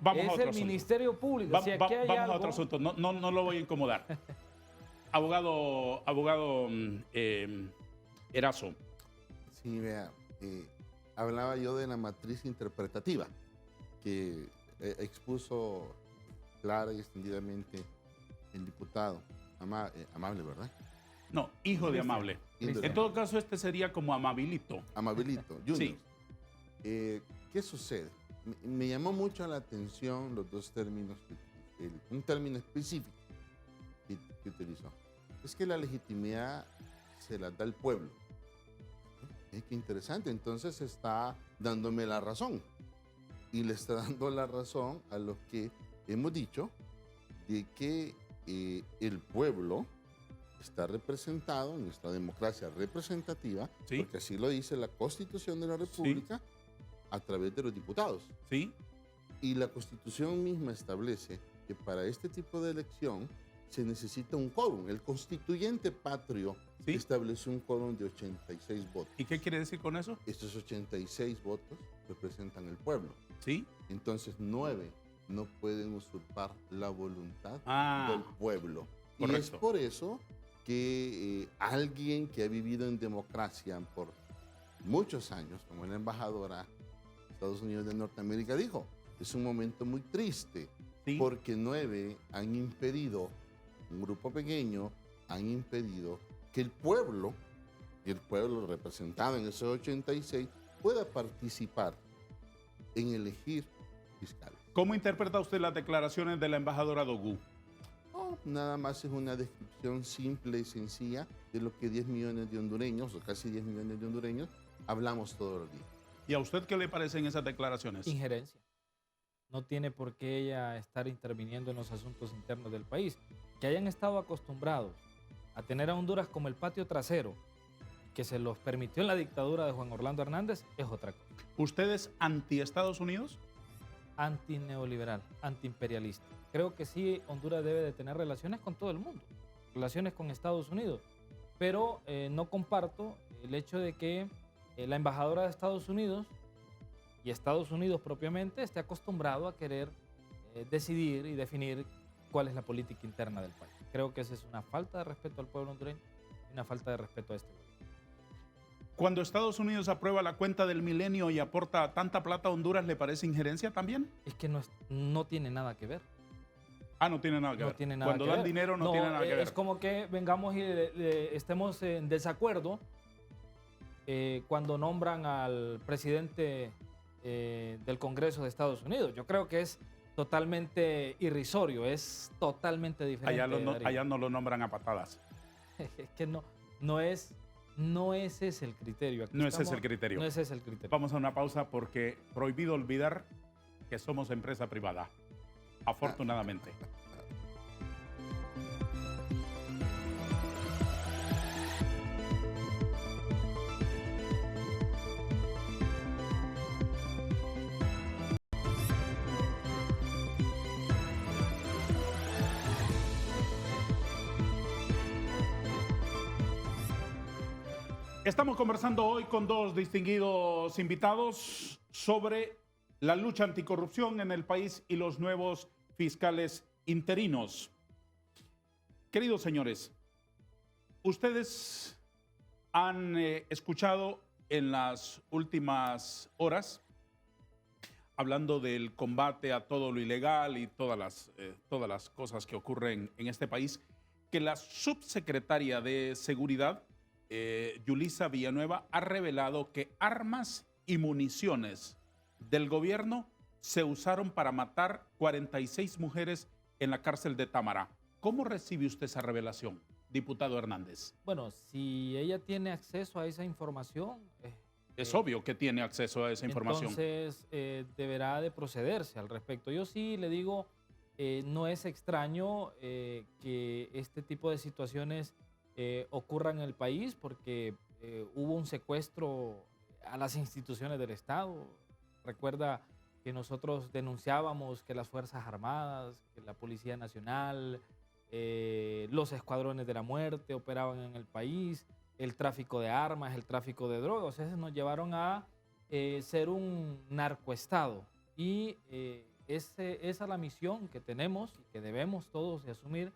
S1: a
S2: es
S1: otro
S2: el
S1: asunto.
S2: Ministerio Público. Si aquí hay
S1: Vamos
S2: algo,
S1: a otro asunto, no lo voy a incomodar. abogado Erazo,
S3: Sí, vea, hablaba yo de la matriz interpretativa que expuso clara y extendidamente el diputado. Amable, ¿verdad?
S1: no, hijo de Amable.
S3: Índole.
S1: En todo caso, este sería como Amabilito.
S3: Amabilito, Junior.
S1: Sí.
S3: ¿Qué sucede? Me llamó mucho la atención los dos términos, un término específico que utilizó. Es que la legitimidad se la da el pueblo. Qué interesante, entonces está dándome la razón. Y le está dando la razón a los que hemos dicho de que el pueblo está representado en nuestra democracia representativa,
S1: Sí.
S3: porque así lo dice la Constitución de la República, a través de los diputados.
S1: ¿Sí?
S3: Y la Constitución misma establece que para este tipo de elección se necesita un quórum. El constituyente patrio
S1: Sí.
S3: estableció un quórum de 86 votos.
S1: ¿Y qué quiere decir con eso?
S3: Estos 86 votos representan el pueblo.
S1: ¿Sí?
S3: Entonces 9 no pueden usurpar la voluntad
S1: Ah,
S3: del pueblo. Y
S1: correcto.
S3: es por eso que alguien que ha vivido en democracia por muchos años, como la embajadora de Estados Unidos de Norteamérica, dijo, es un momento muy triste
S1: sí.
S3: porque 9 han impedido, un grupo pequeño, han impedido que el pueblo representado en esos 86, pueda participar en elegir fiscales.
S1: ¿Cómo interpreta usted las declaraciones de la embajadora Dogu?
S3: No, nada más es una descripción simple y sencilla de lo que 10 millones de hondureños, o casi 10 millones de hondureños, hablamos todos los días.
S1: ¿Y a usted qué le parecen esas declaraciones?
S2: injerencia. No tiene por qué ella estar interviniendo en los asuntos internos del país. Que hayan estado acostumbrados a tener a Honduras como el patio trasero, que se los permitió en la dictadura de Juan Orlando Hernández, es otra cosa.
S1: ¿Usted es anti-Estados Unidos?
S2: Antineoliberal, antiimperialista. Creo que sí, Honduras debe de tener relaciones con todo el mundo, relaciones con Estados Unidos, pero no comparto el hecho de que la embajadora de Estados Unidos y Estados Unidos propiamente esté acostumbrado a querer decidir y definir cuál es la política interna del país. Creo que esa es una falta de respeto al pueblo hondureño y una falta de respeto a este gobierno.
S1: Cuando Estados Unidos aprueba la cuenta del milenio y aporta tanta plata a Honduras, ¿le parece injerencia también?
S2: Es que no tiene nada que ver.
S1: Ah, no tiene nada que
S2: No
S1: ver.
S2: tiene nada
S1: Cuando
S2: que
S1: dan
S2: ver.
S1: dinero no tiene nada que ver.
S2: Es como que vengamos y estemos en desacuerdo cuando nombran al presidente del Congreso de Estados Unidos. Yo creo que es totalmente irrisorio, es totalmente diferente.
S1: Allá no lo nombran a patadas.
S2: Es que no es ese el criterio. Aquí
S1: No ese es el criterio.
S2: No ese es el criterio.
S1: Vamos a una pausa porque prohibido olvidar que somos empresa privada, afortunadamente. Estamos conversando hoy con dos distinguidos invitados sobre la lucha anticorrupción en el país y los nuevos fiscales interinos. Queridos señores, ustedes han escuchado en las últimas horas, hablando del combate a todo lo ilegal y todas las cosas que ocurren en este país, que la subsecretaria de Seguridad, Yulisa Villanueva, ha revelado que armas y municiones del gobierno se usaron para matar 46 mujeres en la cárcel de Támara. ¿Cómo recibe usted esa revelación, diputado Hernández?
S2: Bueno, si ella tiene acceso a esa información...
S1: es obvio que tiene acceso a esa información.
S2: Entonces, deberá de procederse al respecto. Yo sí le digo, no es extraño que este tipo de situaciones ocurran en el país porque hubo un secuestro a las instituciones del Estado. Recuerda que nosotros denunciábamos que las Fuerzas Armadas, que la Policía Nacional, los escuadrones de la muerte operaban en el país, el tráfico de armas, el tráfico de drogas. Esos nos llevaron a ser un narcoestado. Y esa es la misión que tenemos y que debemos todos de asumir,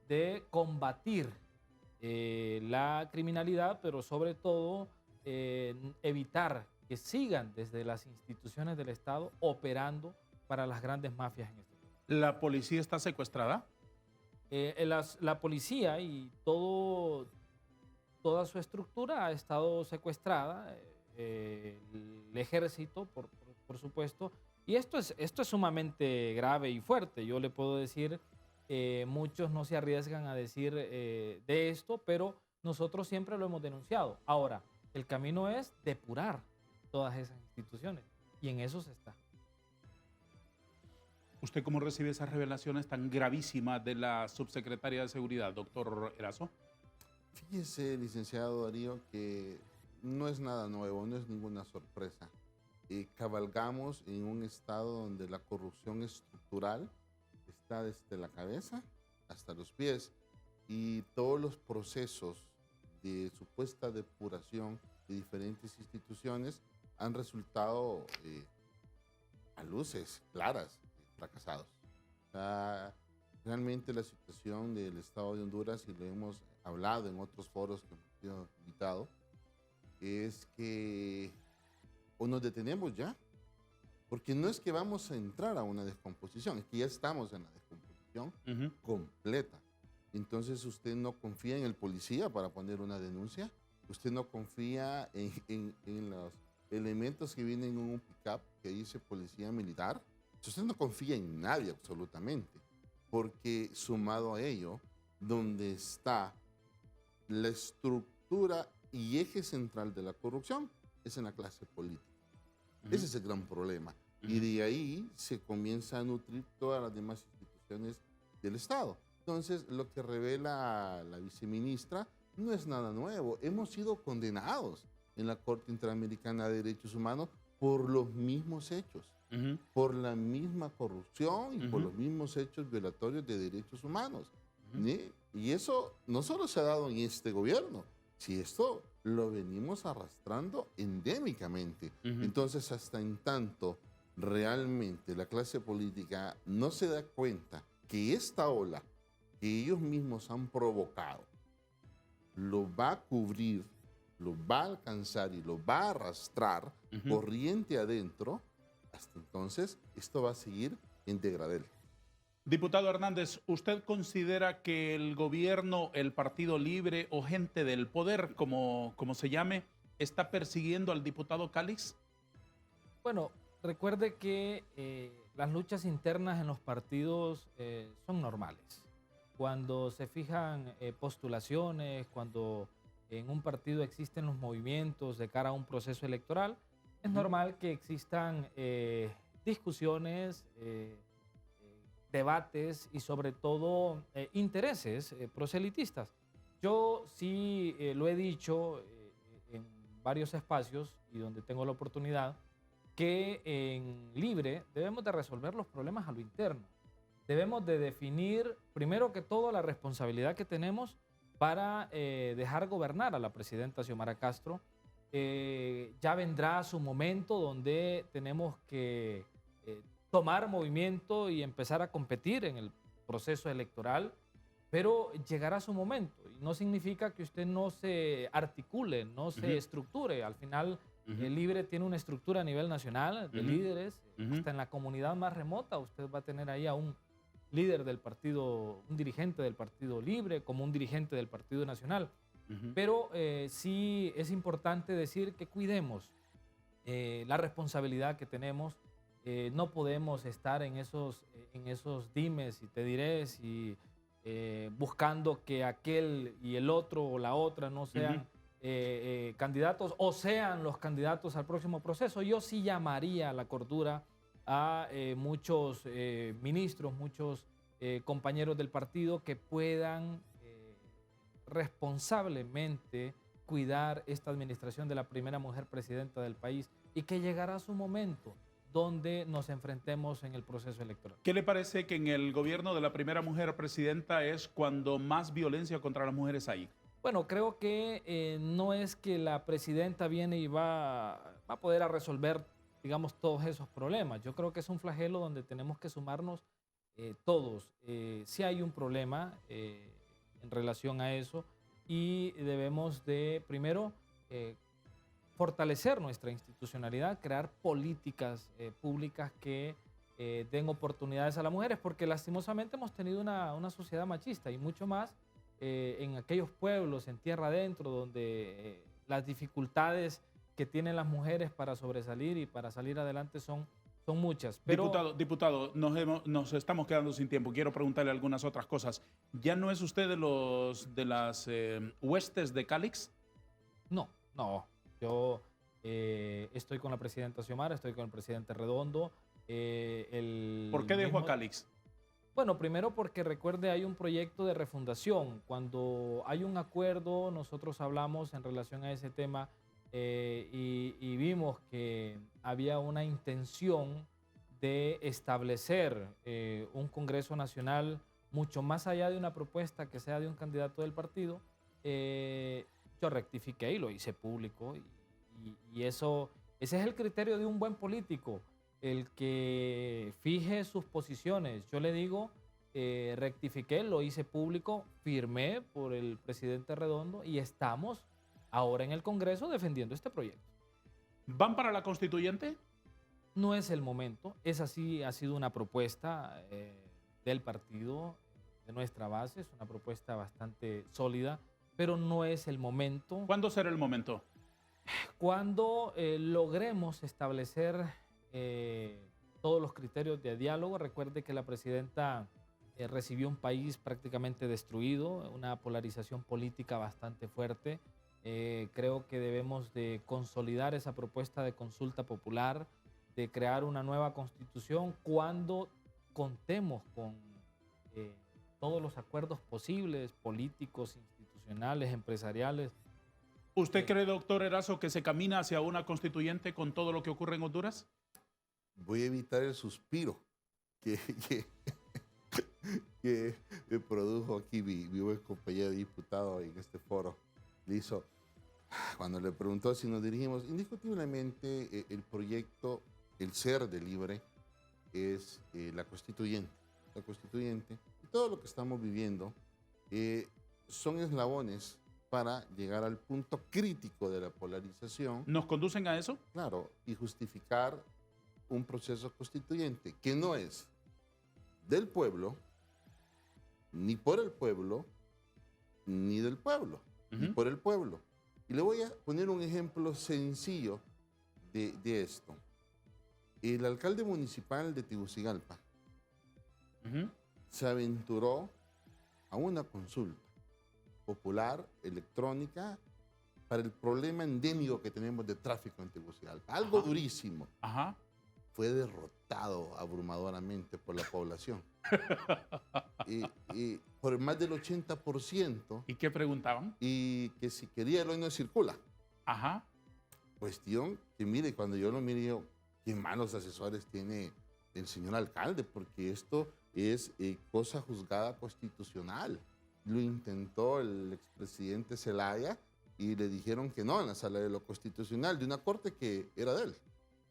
S2: de combatir la criminalidad, pero sobre todo evitar que sigan desde las instituciones del Estado operando para las grandes mafias en este país.
S1: ¿La policía está secuestrada?
S2: La policía y toda su estructura ha estado secuestrada, el ejército, por supuesto, y esto es sumamente grave y fuerte. Yo le puedo decir, muchos no se arriesgan a decir de esto, pero nosotros siempre lo hemos denunciado. Ahora, el camino es depurar todas esas instituciones y en eso se está.
S1: ¿Usted cómo recibe esas revelaciones tan gravísimas de la subsecretaria de Seguridad, doctor Erazo?
S3: Fíjese, licenciado Darío, que no es nada nuevo, no es ninguna sorpresa. Cabalgamos en un estado donde la corrupción estructural está desde la cabeza hasta los pies y todos los procesos de supuesta depuración de diferentes instituciones han resultado a luces claras fracasados. O sea, realmente la situación del Estado de Honduras, y lo hemos hablado en otros foros que hemos sido invitados, es que o nos detenemos ya, porque no es que vamos a entrar a una descomposición, es que ya estamos en la descomposición completa. Entonces usted no confía en el policía para poner una denuncia, usted no confía en los elementos que vienen en un pick-up que dice policía militar, usted no confía en nadie absolutamente, porque sumado a ello, donde está la estructura y eje central de la corrupción es en la clase política. Ese es el gran problema. Y de ahí se comienza a nutrir todas las demás instituciones del Estado. Entonces, lo que revela la viceministra no es nada nuevo. Hemos sido condenados en la Corte Interamericana de Derechos Humanos por los mismos hechos, por la misma corrupción y por los mismos hechos violatorios de derechos humanos. Y eso no solo se ha dado en este gobierno, si esto lo venimos arrastrando endémicamente. Entonces, hasta en tanto realmente la clase política no se da cuenta que esta ola que ellos mismos han provocado lo va a cubrir, lo va a alcanzar y lo va a arrastrar corriente adentro, hasta entonces esto va a seguir en degradé.
S1: Diputado Hernández, ¿usted considera que el gobierno, el Partido Libre o gente del poder, como se llame, está persiguiendo al diputado Calix?
S2: Bueno, recuerde que las luchas internas en los partidos son normales. Cuando se fijan postulaciones, cuando en un partido existen los movimientos de cara a un proceso electoral, es normal que existan discusiones, debates y sobre todo intereses proselitistas. Yo sí lo he dicho en varios espacios y donde tengo la oportunidad, que en Libre debemos de resolver los problemas a lo interno. Debemos de definir, primero que todo, la responsabilidad que tenemos para dejar gobernar a la presidenta Xiomara Castro. Ya vendrá su momento donde tenemos que tomar movimiento y empezar a competir en el proceso electoral, pero llegará su momento. Y no significa que usted no se articule, no se estructure. Al final, el Libre tiene una estructura a nivel nacional de líderes. Hasta en la comunidad más remota usted va a tener ahí a un líder del partido, un dirigente del Partido Libre, como un dirigente del Partido Nacional. Pero sí es importante decir que cuidemos la responsabilidad que tenemos. No podemos estar en esos dimes y te dirés y buscando que aquel y el otro o la otra no sean candidatos o sean los candidatos al próximo proceso. Yo sí llamaría a la cordura a muchos ministros, muchos compañeros del partido que puedan responsablemente cuidar esta administración de la primera mujer presidenta del país y que llegará su momento donde nos enfrentemos en el proceso electoral.
S1: ¿Qué le parece que en el gobierno de la primera mujer presidenta es cuando más violencia contra las mujeres hay?
S2: Bueno, creo que no es que la presidenta viene y va a poder resolver, digamos, todos esos problemas. Yo creo que es un flagelo donde tenemos que sumarnos todos. Sí hay un problema en relación a eso y debemos de, primero, fortalecer nuestra institucionalidad, crear políticas públicas que den oportunidades a las mujeres, porque lastimosamente hemos tenido una sociedad machista y mucho más en aquellos pueblos, en tierra adentro, donde las dificultades que tienen las mujeres para sobresalir y para salir adelante son muchas. Pero,
S1: Diputado, nos estamos quedando sin tiempo. Quiero preguntarle algunas otras cosas. ¿Ya no es usted de las huestes de Calix?
S2: No. Yo estoy con la presidenta Xiomara, estoy con el presidente Redondo.
S1: ¿Por qué dejó a Calix?
S2: Bueno, primero porque recuerde, hay un proyecto de refundación. Cuando hay un acuerdo, nosotros hablamos en relación a ese tema y vimos que había una intención de establecer un Congreso Nacional mucho más allá de una propuesta que sea de un candidato del partido. Yo rectifiqué y lo hice público y ese es el criterio de un buen político, el que fije sus posiciones. Yo le digo, rectifiqué, lo hice público, firmé por el presidente Redondo y estamos ahora en el Congreso defendiendo este proyecto.
S1: ¿Van para la constituyente?
S2: No es el momento. Esa sí ha sido una propuesta del partido, de nuestra base, es una propuesta bastante sólida, pero no es el momento.
S1: ¿Cuándo será el momento?
S2: Cuando logremos establecer todos los criterios de diálogo. Recuerde que la presidenta recibió un país prácticamente destruido, una polarización política bastante fuerte. Creo que debemos de consolidar esa propuesta de consulta popular, de crear una nueva constitución cuando contemos con todos los acuerdos posibles, políticos, institucionales, empresariales.
S1: ¿Usted cree, doctor Erazo, que se camina hacia una constituyente con todo lo que ocurre en Honduras?
S3: Voy a evitar el suspiro que produjo aquí mi buen compañero diputado en este foro. Le hizo, cuando le preguntó si nos dirigimos, indiscutiblemente el proyecto, el ser de Libre, es la constituyente. La constituyente y todo lo que estamos viviendo son eslabones para llegar al punto crítico de la polarización.
S1: ¿Nos conducen a eso?
S3: Claro, y justificar un proceso constituyente que no es del pueblo, ni por el pueblo, ni del pueblo, ni por el pueblo. Y le voy a poner un ejemplo sencillo de esto. el alcalde municipal de Tegucigalpa
S1: Ujú.
S3: se aventuró a una consulta popular, electrónica, para el problema endémico que tenemos de tráfico en Tegucigalpa. Algo
S1: Ajá.
S3: durísimo.
S1: Ajá.
S3: Fue derrotado abrumadoramente por la población. y por más del 80%,
S1: ¿Y qué preguntaban?
S3: y que si quería el hoy no circula.
S1: Ajá.
S3: Cuestión que, mire, cuando yo lo mire, yo, qué malos asesores tiene el señor alcalde, porque esto es cosa juzgada constitucional. Lo intentó el expresidente Zelaya y le dijeron que no en la sala de lo constitucional, de una corte que era de él,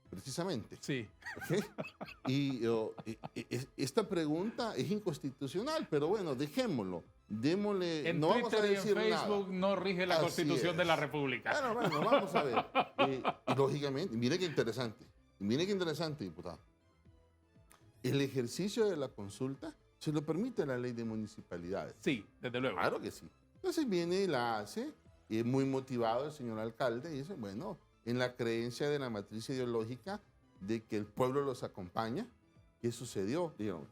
S3: precisamente.
S1: Sí.
S3: ¿Ok? Esta pregunta es inconstitucional, pero bueno, dejémoslo. Démosle,
S1: En
S3: no vamos a
S1: Twitter y en
S3: decir
S1: Facebook
S3: nada.
S1: no rige la
S3: Así
S1: Constitución de
S3: es.
S1: la República.
S3: Bueno, vamos a ver. Y lógicamente, mire qué interesante. Mire qué interesante, diputado. El ejercicio de la consulta se lo permite la ley de municipalidades.
S1: Sí, desde luego.
S3: Claro que sí. Entonces viene y la hace, y es muy motivado el señor alcalde, y dice, bueno, en la creencia de la matriz ideológica de que el pueblo los acompaña, ¿qué sucedió? Dijeron,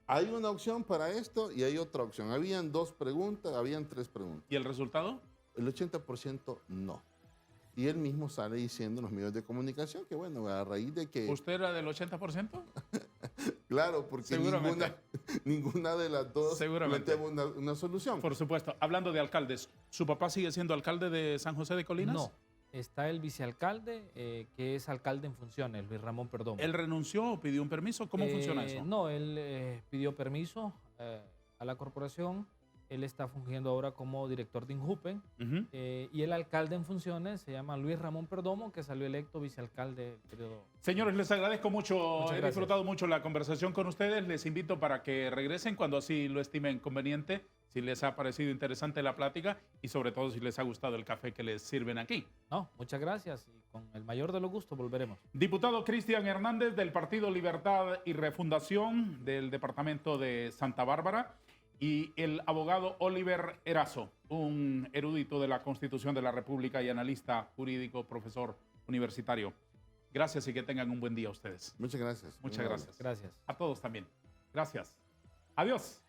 S3: hay una opción para esto y hay otra opción. Habían 2 preguntas, habían 3 preguntas.
S1: ¿Y el resultado?
S3: El 80% no. Y él mismo sale diciendo en los medios de comunicación que, bueno, a raíz de que...
S1: ¿Usted era del 80%?
S3: Claro, porque
S1: Seguramente.
S3: ninguna de las dos
S1: Seguramente.
S3: planteaba una solución.
S1: Por supuesto. Hablando de alcaldes, ¿su papá sigue siendo alcalde de San José de Colinas?
S2: No, está el vicealcalde, que es alcalde en funciones, Luis Ramón Perdomo.
S1: ¿Él renunció o pidió un permiso? ¿Cómo funciona eso?
S2: No, él pidió permiso a la corporación. Él está fungiendo ahora como director de Injupen.
S1: Ujú.
S2: Y el alcalde en funciones se llama Luis Ramón Perdomo, que salió electo vicealcalde del periodo.
S1: Señores, les agradezco mucho.
S2: Muchas
S1: He
S2: gracias.
S1: disfrutado mucho la conversación con ustedes. Les invito para que regresen cuando así lo estimen conveniente, si les ha parecido interesante la plática y sobre todo si les ha gustado el café que les sirven aquí.
S2: No, muchas gracias y con el mayor de los gustos volveremos.
S1: Diputado Cristian Hernández del Partido Libertad y Refundación del Departamento de Santa Bárbara y el abogado Oliver Erazo, un erudito de la Constitución de la República y analista jurídico, profesor universitario. Gracias y que tengan un buen día ustedes.
S3: Muchas gracias.
S1: Muchas
S3: Muy amable.
S1: gracias.
S2: Gracias.
S1: A todos también. Gracias. Adiós.